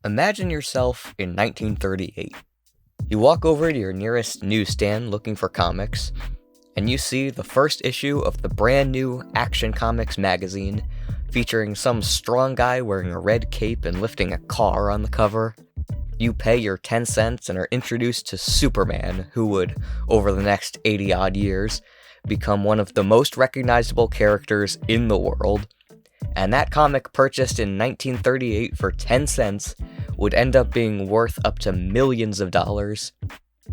Imagine yourself in 1938. You walk over to your nearest newsstand looking for comics, and you see the first issue of the brand new Action Comics magazine featuring some strong guy wearing a red cape and lifting a car on the cover. You pay your 10 cents and are introduced to Superman, who would, over the next 80-odd years, become one of the most recognizable characters in the world. And that comic purchased in 1938 for 10 cents would end up being worth up to millions of dollars.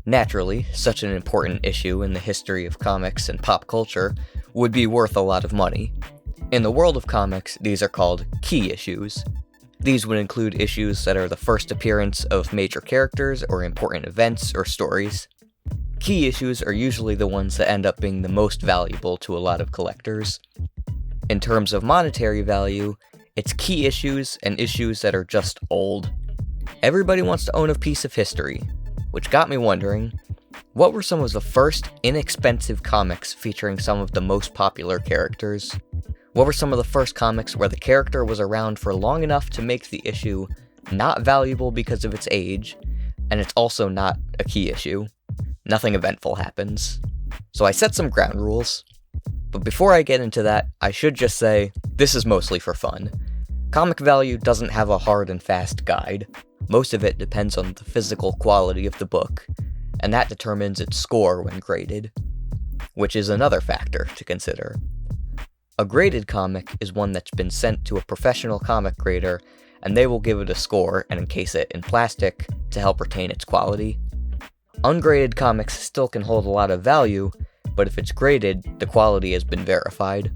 Naturally, such an important issue in the history of comics and pop culture would be worth a lot of money. In the world of comics, these are called key issues. These would include issues that are the first appearance of major characters or important events or stories. Key issues are usually the ones that end up being the most valuable to a lot of collectors. In terms of monetary value, it's key issues and issues that are just old. Everybody wants to own a piece of history, which got me wondering, what were some of the first inexpensive comics featuring some of the most popular characters? What were some of the first comics where the character was around for long enough to make the issue not valuable because of its age, and it's also not a key issue? Nothing eventful happens. So I set some ground rules. But before I get into that, I should just say, this is mostly for fun. Comic value doesn't have a hard and fast guide. Most of it depends on the physical quality of the book, and that determines its score when graded, which is another factor to consider. A graded comic is one that's been sent to a professional comic grader, and they will give it a score and encase it in plastic to help retain its quality. Ungraded comics still can hold a lot of value, but if it's graded, the quality has been verified.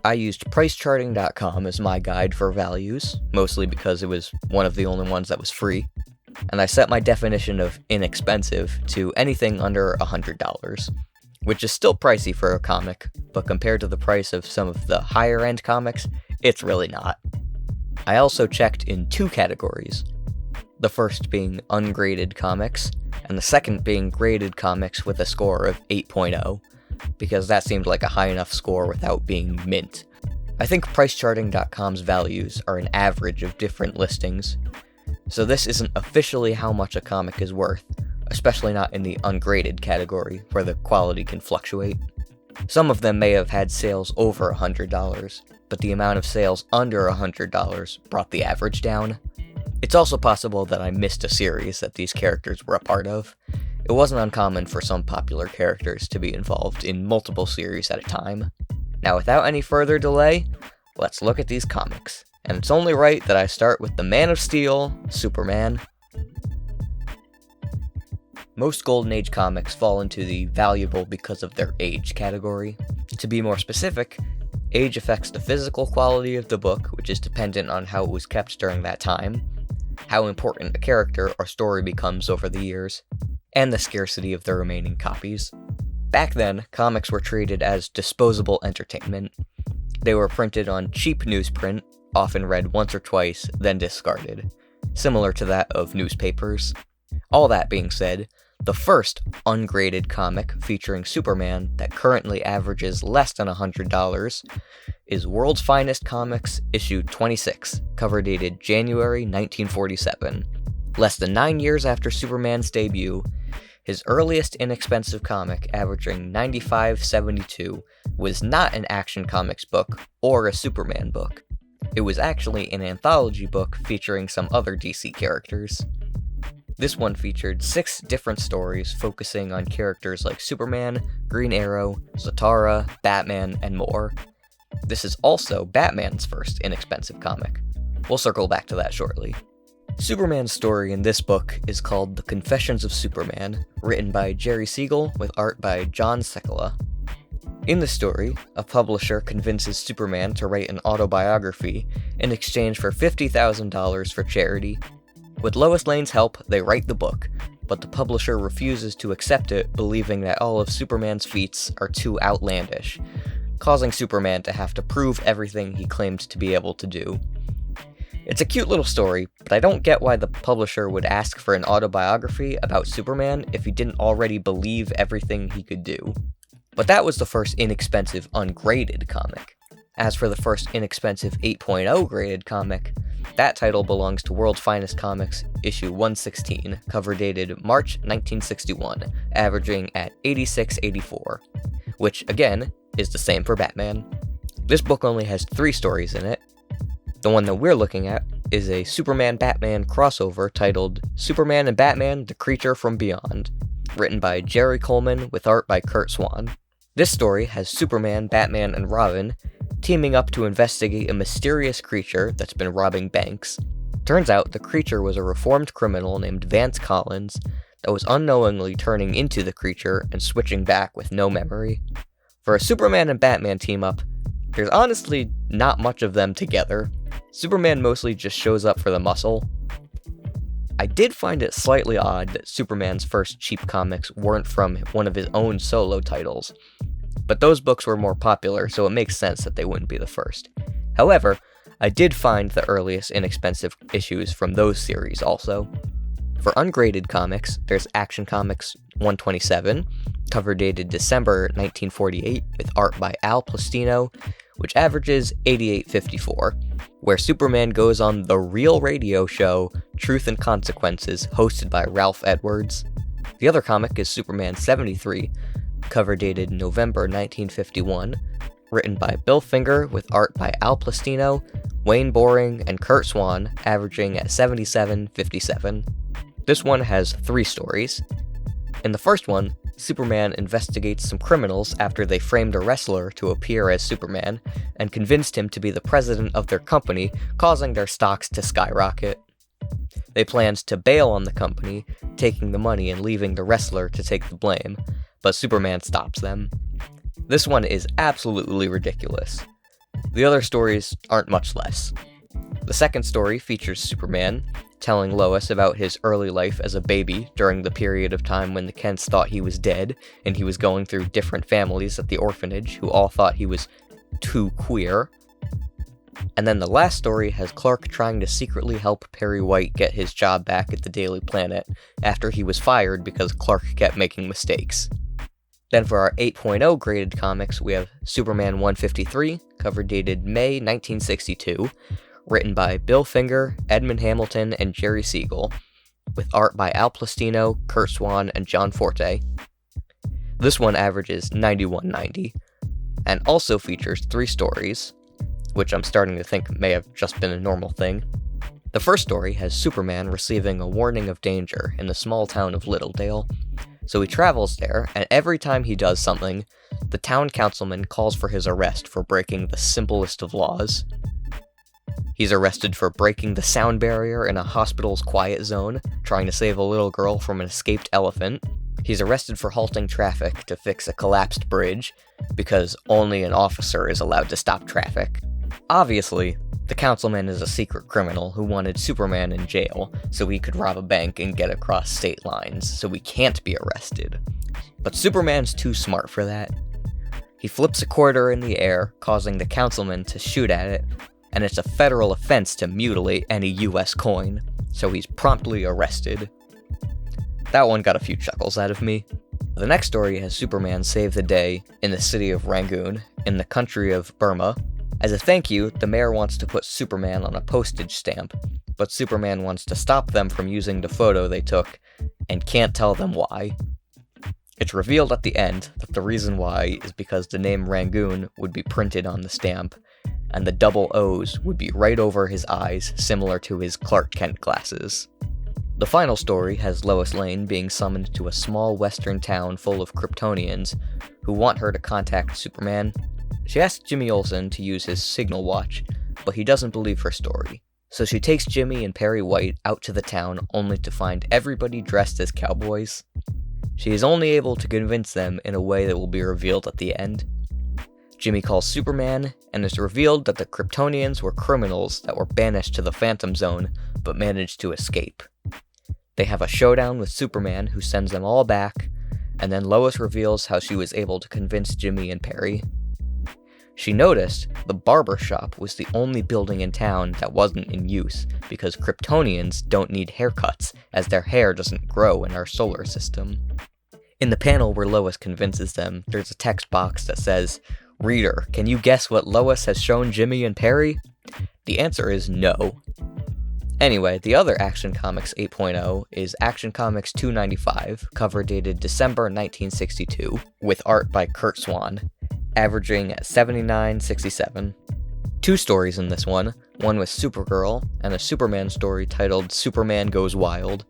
I used PriceCharting.com as my guide for values, mostly because it was one of the only ones that was free, and I set my definition of inexpensive to anything under $100, which is still pricey for a comic, but compared to the price of some of the higher-end comics, it's really not. I also checked in two categories, the first being ungraded comics, and the second being graded comics with a score of 8.0, because that seemed like a high enough score without being mint. I think PriceCharting.com's values are an average of different listings, so this isn't officially how much a comic is worth, especially not in the ungraded category, where the quality can fluctuate. Some of them may have had sales over $100, but the amount of sales under $100 brought the average down. It's also possible that I missed a series that these characters were a part of. It wasn't uncommon for some popular characters to be involved in multiple series at a time. Now, without any further delay, let's look at these comics. And it's only right that I start with the Man of Steel, Superman. Most Golden Age comics fall into the valuable because of their age category. To be more specific, age affects the physical quality of the book, which is dependent on how it was kept during that time, how important a character or story becomes over the years, and the scarcity of the remaining copies. Back then, comics were treated as disposable entertainment. They were printed on cheap newsprint, often read once or twice, then discarded, similar to that of newspapers. All that being said, the first ungraded comic featuring Superman that currently averages less than $100 is World's Finest Comics, issue 26, cover dated January 1947. Less than 9 years after Superman's debut, his earliest inexpensive comic, averaging $95.72, was not an Action Comics book or a Superman book. It was actually an anthology book featuring some other DC characters. This one featured 6 different stories focusing on characters like Superman, Green Arrow, Zatara, Batman, and more. This is also Batman's first inexpensive comic. We'll circle back to that shortly. Superman's story in this book is called The Confessions of Superman, written by Jerry Siegel with art by John Sekula. In the story, a publisher convinces Superman to write an autobiography in exchange for $50,000 for charity. With Lois Lane's help, they write the book, but the publisher refuses to accept it, believing that all of Superman's feats are too outlandish, causing Superman to have to prove everything he claimed to be able to do. It's a cute little story, but I don't get why the publisher would ask for an autobiography about Superman if he didn't already believe everything he could do. But that was the first inexpensive ungraded comic. As for the first inexpensive 8.0 graded comic, that title belongs to World's Finest Comics, issue 116, cover dated March 1961, averaging at 86.84, which, again, is the same for Batman. This book only has 3 stories in it. The one that we're looking at is a Superman-Batman crossover titled Superman and Batman: The Creature from Beyond, written by Jerry Coleman with art by Curt Swan. This story has Superman, Batman, and Robin teaming up to investigate a mysterious creature that's been robbing banks. Turns out the creature was a reformed criminal named Vance Collins that was unknowingly turning into the creature and switching back with no memory. For a Superman and Batman team-up, there's honestly not much of them together. Superman mostly just shows up for the muscle. I did find it slightly odd that Superman's first cheap comics weren't from one of his own solo titles, but those books were more popular, so it makes sense that they wouldn't be the first. However, I did find the earliest inexpensive issues from those series also. For ungraded comics, there's Action Comics 127, cover dated December 1948, with art by Al Plastino, which averages 88.54, where Superman goes on the real radio show Truth and Consequences, hosted by Ralph Edwards. The other comic is Superman 73, cover dated November 1951, written by Bill Finger with art by Al Plastino, Wayne Boring, and Curt Swan, averaging at 77.57. This one has 3 stories. In the first one, Superman investigates some criminals after they framed a wrestler to appear as Superman and convinced him to be the president of their company, causing their stocks to skyrocket. They planned to bail on the company, taking the money and leaving the wrestler to take the blame, but Superman stops them. This one is absolutely ridiculous. The other stories aren't much less. The second story features Superman telling Lois about his early life as a baby during the period of time when the Kents thought he was dead, and he was going through different families at the orphanage who all thought he was too queer. And then the last story has Clark trying to secretly help Perry White get his job back at the Daily Planet after he was fired because Clark kept making mistakes. Then for our 8.0 graded comics, we have Superman 153, cover dated May 1962, written by Bill Finger, Edmund Hamilton, and Jerry Siegel, with art by Al Plastino, Curt Swan, and John Forte. This one averages 91.90, and also features 3 stories, which I'm starting to think may have just been a normal thing. The first story has Superman receiving a warning of danger in the small town of Littledale, so he travels there, and every time he does something, the town councilman calls for his arrest for breaking the simplest of laws. He's arrested for breaking the sound barrier in a hospital's quiet zone, trying to save a little girl from an escaped elephant. He's arrested for halting traffic to fix a collapsed bridge, because only an officer is allowed to stop traffic. Obviously, the councilman is a secret criminal who wanted Superman in jail so he could rob a bank and get across state lines, so he can't be arrested. But Superman's too smart for that. He flips a quarter in the air, causing the councilman to shoot at it, and it's a federal offense to mutilate any US coin, so he's promptly arrested. That one got a few chuckles out of me. The next story has Superman save the day in the city of Rangoon, in the country of Burma. As a thank you, the mayor wants to put Superman on a postage stamp, but Superman wants to stop them from using the photo they took, and can't tell them why. It's revealed at the end that the reason why is because the name Rangoon would be printed on the stamp, and the double O's would be right over his eyes, similar to his Clark Kent glasses. The final story has Lois Lane being summoned to a small western town full of Kryptonians who want her to contact Superman. She asks Jimmy Olsen to use his signal watch, but he doesn't believe her story. So she takes Jimmy and Perry White out to the town only to find everybody dressed as cowboys. She is only able to convince them in a way that will be revealed at the end. Jimmy calls Superman, and it's revealed that the Kryptonians were criminals that were banished to the Phantom Zone, but managed to escape. They have a showdown with Superman, who sends them all back, and then Lois reveals how she was able to convince Jimmy and Perry. She noticed the barber shop was the only building in town that wasn't in use, because Kryptonians don't need haircuts, as their hair doesn't grow in our solar system. In the panel where Lois convinces them, there's a text box that says, Reader, can you guess what Lois has shown Jimmy and Perry? The answer is no. Anyway, the other Action Comics 8.0 is Action Comics 295, cover dated December 1962, with art by Curt Swan, averaging 79.67. 2 stories in this one with Supergirl, and a Superman story titled Superman Goes Wild,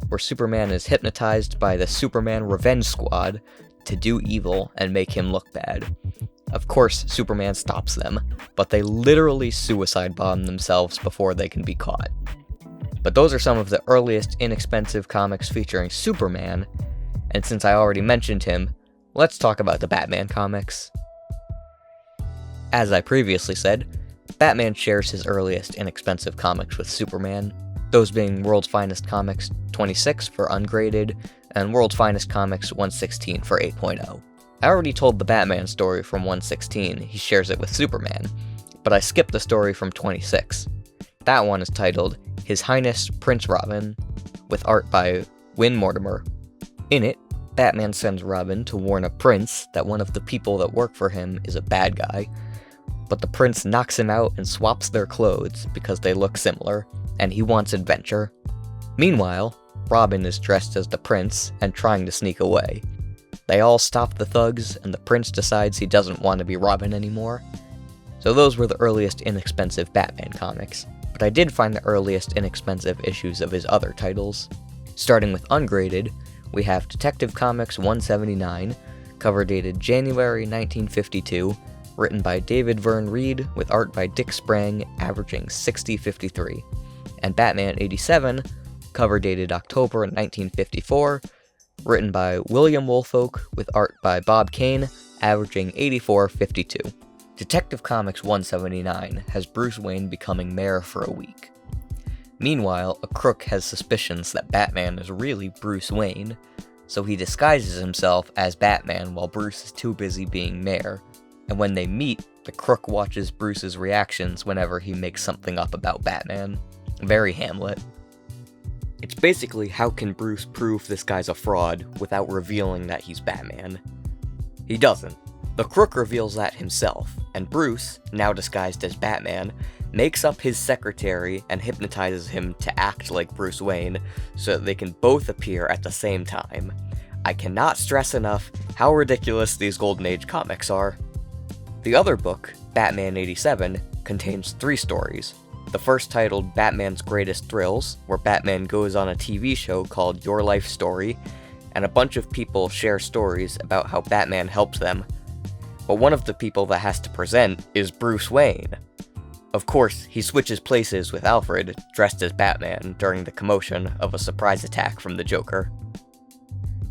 where Superman is hypnotized by the Superman Revenge Squad to do evil and make him look bad. Of course, Superman stops them, but they literally suicide bomb themselves before they can be caught. But those are some of the earliest inexpensive comics featuring Superman, and since I already mentioned him, let's talk about the Batman comics. As I previously said, Batman shares his earliest inexpensive comics with Superman, those being World's Finest Comics 26 for ungraded, and World's Finest Comics 116 for 8.0. I already told the Batman story from 116, he shares it with Superman, but I skipped the story from 26. That one is titled His Highness Prince Robin, with art by Win Mortimer. In it, Batman sends Robin to warn a prince that one of the people that work for him is a bad guy, but the prince knocks him out and swaps their clothes because they look similar, and he wants adventure. Meanwhile, Robin is dressed as the prince and trying to sneak away. They all stop the thugs, and the prince decides he doesn't want to be Robin anymore. So those were the earliest inexpensive Batman comics, but I did find the earliest inexpensive issues of his other titles. Starting with ungraded, we have Detective Comics 179, cover dated January 1952, written by David Verne Reed with art by Dick Sprang, averaging 60.53, and Batman 87, cover dated October 1954, written by William Woolfolk with art by Bob Kane, averaging 84.52. Detective Comics 179 has Bruce Wayne becoming mayor for a week. Meanwhile, a crook has suspicions that Batman is really Bruce Wayne, so he disguises himself as Batman while Bruce is too busy being mayor, and when they meet, the crook watches Bruce's reactions whenever he makes something up about Batman. Very Hamlet. It's basically how can Bruce prove this guy's a fraud without revealing that he's Batman. He doesn't. The crook reveals that himself, and Bruce, now disguised as Batman, makes up his secretary and hypnotizes him to act like Bruce Wayne so that they can both appear at the same time. I cannot stress enough how ridiculous these Golden Age comics are. The other book, Batman 87, contains 3 stories. The first titled Batman's Greatest Thrills, where Batman goes on a TV show called Your Life Story, and a bunch of people share stories about how Batman helped them. But one of the people that has to present is Bruce Wayne. Of course, he switches places with Alfred, dressed as Batman, during the commotion of a surprise attack from the Joker.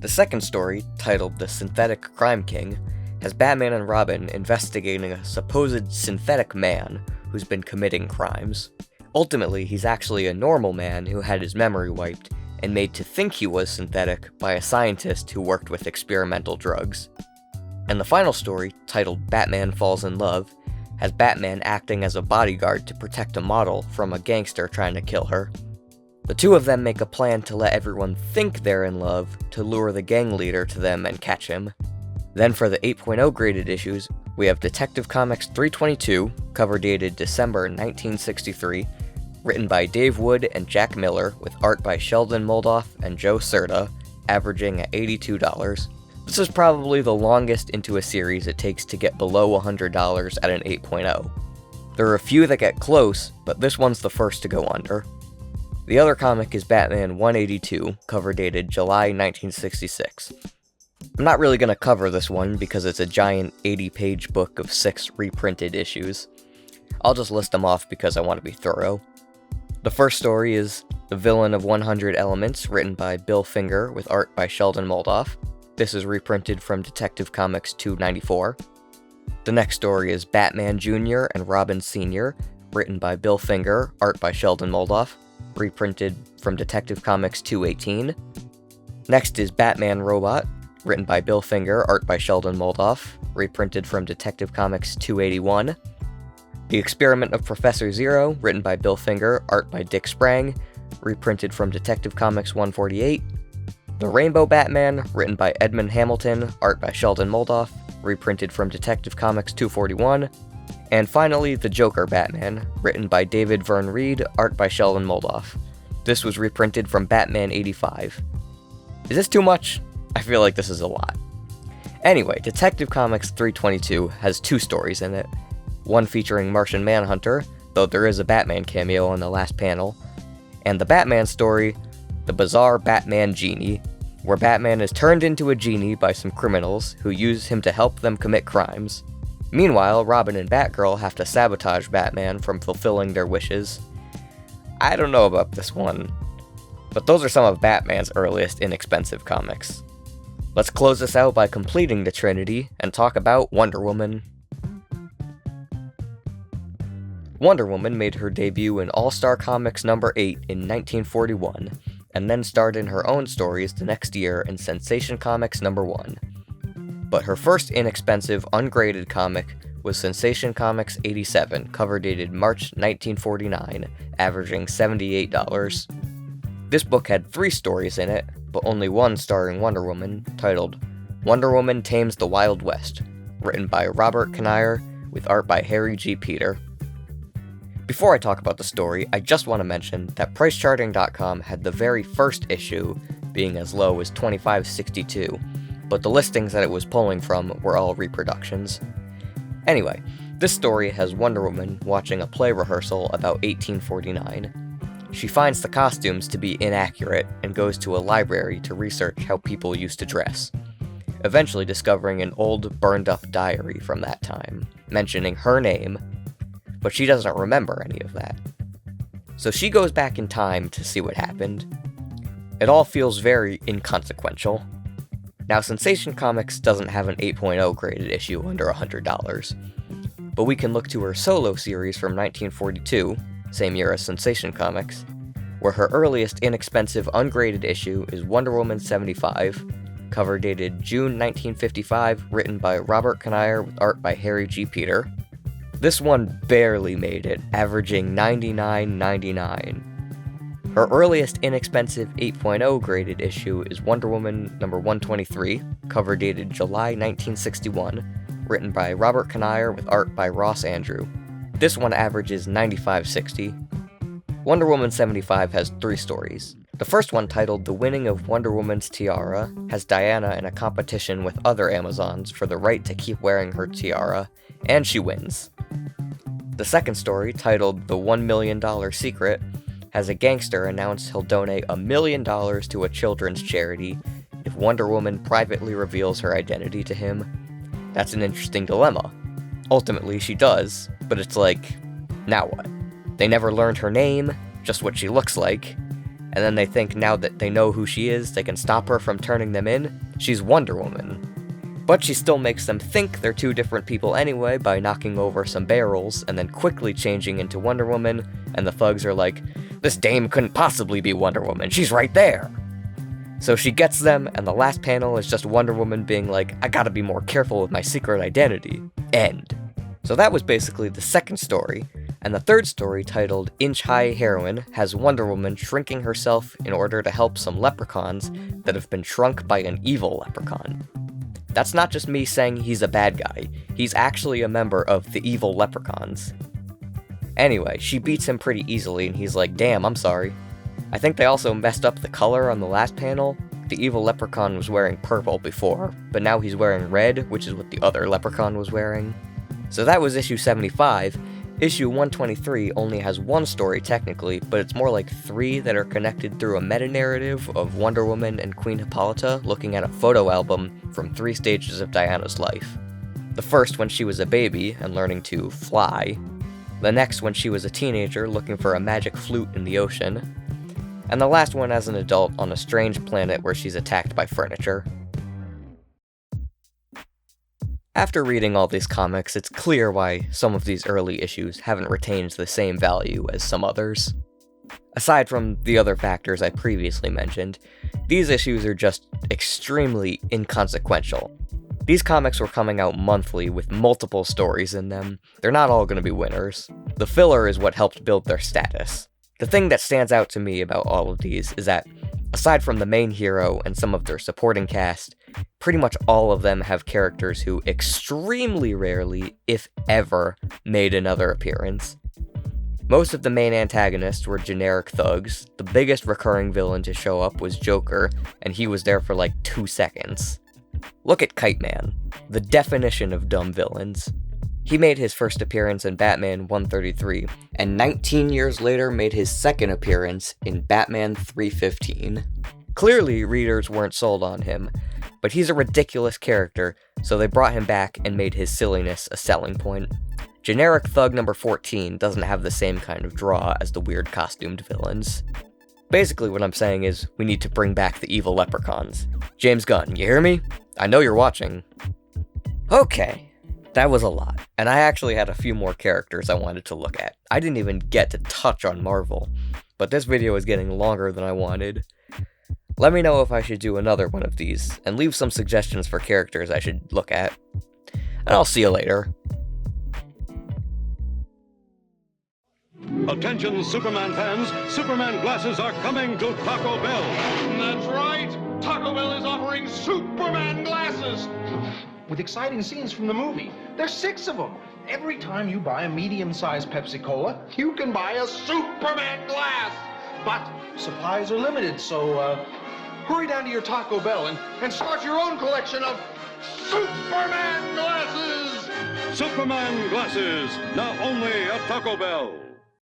The second story, titled The Synthetic Crime King, has Batman and Robin investigating a supposed synthetic man who's been committing crimes. Ultimately, he's actually a normal man who had his memory wiped and made to think he was synthetic by a scientist who worked with experimental drugs. And the final story, titled Batman Falls in Love, has Batman acting as a bodyguard to protect a model from a gangster trying to kill her. The two of them make a plan to let everyone think they're in love to lure the gang leader to them and catch him. Then for the 8.0 graded issues, we have Detective Comics 322, cover dated December 1963, written by Dave Wood and Jack Miller, with art by Sheldon Moldoff and Joe Certa, averaging at $82. This is probably the longest into a series it takes to get below $100 at an 8.0. There are a few that get close, but this one's the first to go under. The other comic is Batman 182, cover dated July 1966. I'm not really going to cover this one because it's a giant 80-page book of 6 reprinted issues. I'll just list them off because I want to be thorough. The first story is The Villain of 100 Elements, written by Bill Finger with art by Sheldon Moldoff. This is reprinted from Detective Comics 294. The next story is Batman Jr. and Robin Sr., written by Bill Finger, art by Sheldon Moldoff, reprinted from Detective Comics 218. Next is Batman Robot, written by Bill Finger, art by Sheldon Moldoff, reprinted from Detective Comics 281. The Experiment of Professor Zero, written by Bill Finger, art by Dick Sprang, reprinted from Detective Comics 148. The Rainbow Batman, written by Edmund Hamilton, art by Sheldon Moldoff, reprinted from Detective Comics 241. And finally, The Joker Batman, written by David Verne Reed, art by Sheldon Moldoff. This was reprinted from Batman 85. Is this too much? I feel like this is a lot. Anyway, Detective Comics 322 has 2 stories in it. One featuring Martian Manhunter, though there is a Batman cameo in the last panel, and the Batman story, The Bizarre Batman Genie, where Batman is turned into a genie by some criminals who use him to help them commit crimes. Meanwhile, Robin and Batgirl have to sabotage Batman from fulfilling their wishes. I don't know about this one, but those are some of Batman's earliest inexpensive comics. Let's close this out by completing the Trinity and talk about Wonder Woman. Wonder Woman made her debut in All-Star Comics number 8 in 1941, and then starred in her own stories the next year in Sensation Comics number 1. But her first inexpensive, ungraded comic was Sensation Comics 87, cover dated March 1949, averaging $78. This book had 3 stories in it, but only one starring Wonder Woman, titled Wonder Woman Tames the Wild West, written by Robert Kanigher, with art by Harry G. Peter. Before I talk about the story, I just want to mention that PriceCharting.com had the very first issue being as low as $25.62, but the listings that it was pulling from were all reproductions. Anyway, this story has Wonder Woman watching a play rehearsal about 1849. She finds the costumes to be inaccurate and goes to a library to research how people used to dress, eventually discovering an old, burned-up diary from that time, mentioning her name, but she doesn't remember any of that. So she goes back in time to see what happened. It all feels very inconsequential. Now, Sensation Comics doesn't have an 8.0 graded issue under $100, but we can look to her solo series from 1942, same year as Sensation Comics, where her earliest inexpensive ungraded issue is Wonder Woman 75, cover dated June 1955, written by Robert Kanigher with art by Harry G. Peter. This one barely made it, averaging $99.99. Her earliest inexpensive 8.0 graded issue is Wonder Woman number 123, cover dated July 1961, written by Robert Kanigher with art by Ross Andru. This one averages $95.60. Wonder Woman 75 has 3 stories. The first one, titled The Winning of Wonder Woman's Tiara, has Diana in a competition with other Amazons for the right to keep wearing her tiara, and she wins. The second story, titled The $1 Million Secret, has a gangster announce he'll donate $1 million to a children's charity if Wonder Woman privately reveals her identity to him. That's an interesting dilemma. Ultimately, she does, but it's like, now what? They never learned her name, just what she looks like, and then they think now that they know who she is, they can stop her from turning them in? She's Wonder Woman. But she still makes them think they're 2 different people anyway by knocking over some barrels and then quickly changing into Wonder Woman, and the thugs are like, this dame couldn't possibly be Wonder Woman, she's right there! So she gets them, and the last panel is just Wonder Woman being like, I gotta be more careful with my secret identity. End. So that was basically the second story, and the third story, titled Inch High Heroine, has Wonder Woman shrinking herself in order to help some leprechauns that have been shrunk by an evil leprechaun. That's not just me saying he's a bad guy, he's actually a member of the evil leprechauns. Anyway, she beats him pretty easily and he's like, damn, I'm sorry. I think they also messed up the color on the last panel. The evil leprechaun was wearing purple before, but now he's wearing red, which is what the other leprechaun was wearing. So that was issue 75. Issue 123 only has 1 story technically, but it's more like 3 that are connected through a meta-narrative of Wonder Woman and Queen Hippolyta looking at a photo album from 3 stages of Diana's life. The first when she was a baby and learning to fly, the next when she was a teenager looking for a magic flute in the ocean, and the last one as an adult on a strange planet where she's attacked by furniture. After reading all these comics, it's clear why some of these early issues haven't retained the same value as some others. Aside from the other factors I previously mentioned, these issues are just extremely inconsequential. These comics were coming out monthly with multiple stories in them. They're not all going to be winners. The filler is what helped build their status. The thing that stands out to me about all of these is that Aside from the main hero and some of their supporting cast, pretty much all of them have characters who extremely rarely, if ever, made another appearance. Most of the main antagonists were generic thugs. The biggest recurring villain to show up was Joker, and he was there for like 2 seconds. Look at Kite Man, the definition of dumb villains. He made his first appearance in Batman 133, and 19 years later made his second appearance in Batman 315. Clearly, readers weren't sold on him, but he's a ridiculous character, so they brought him back and made his silliness a selling point. Generic Thug number 14 doesn't have the same kind of draw as the weird costumed villains. Basically what I'm saying is, we need to bring back the evil leprechauns. James Gunn, you hear me? I know you're watching. Okay, that was a lot, and I actually had a few more characters I wanted to look at. I didn't even get to touch on Marvel, but this video is getting longer than I wanted. Let me know if I should do another one of these, and leave some suggestions for characters I should look at. And I'll see you later. Attention Superman fans, Superman glasses are coming to Taco Bell. That's right, Taco Bell is offering Superman glasses. With exciting scenes from the movie. There's 6 of them. Every time you buy a medium-sized Pepsi-Cola, you can buy a Superman glass. But supplies are limited, so hurry down to your Taco Bell and start your own collection of Superman glasses. Superman glasses, now only at Taco Bell.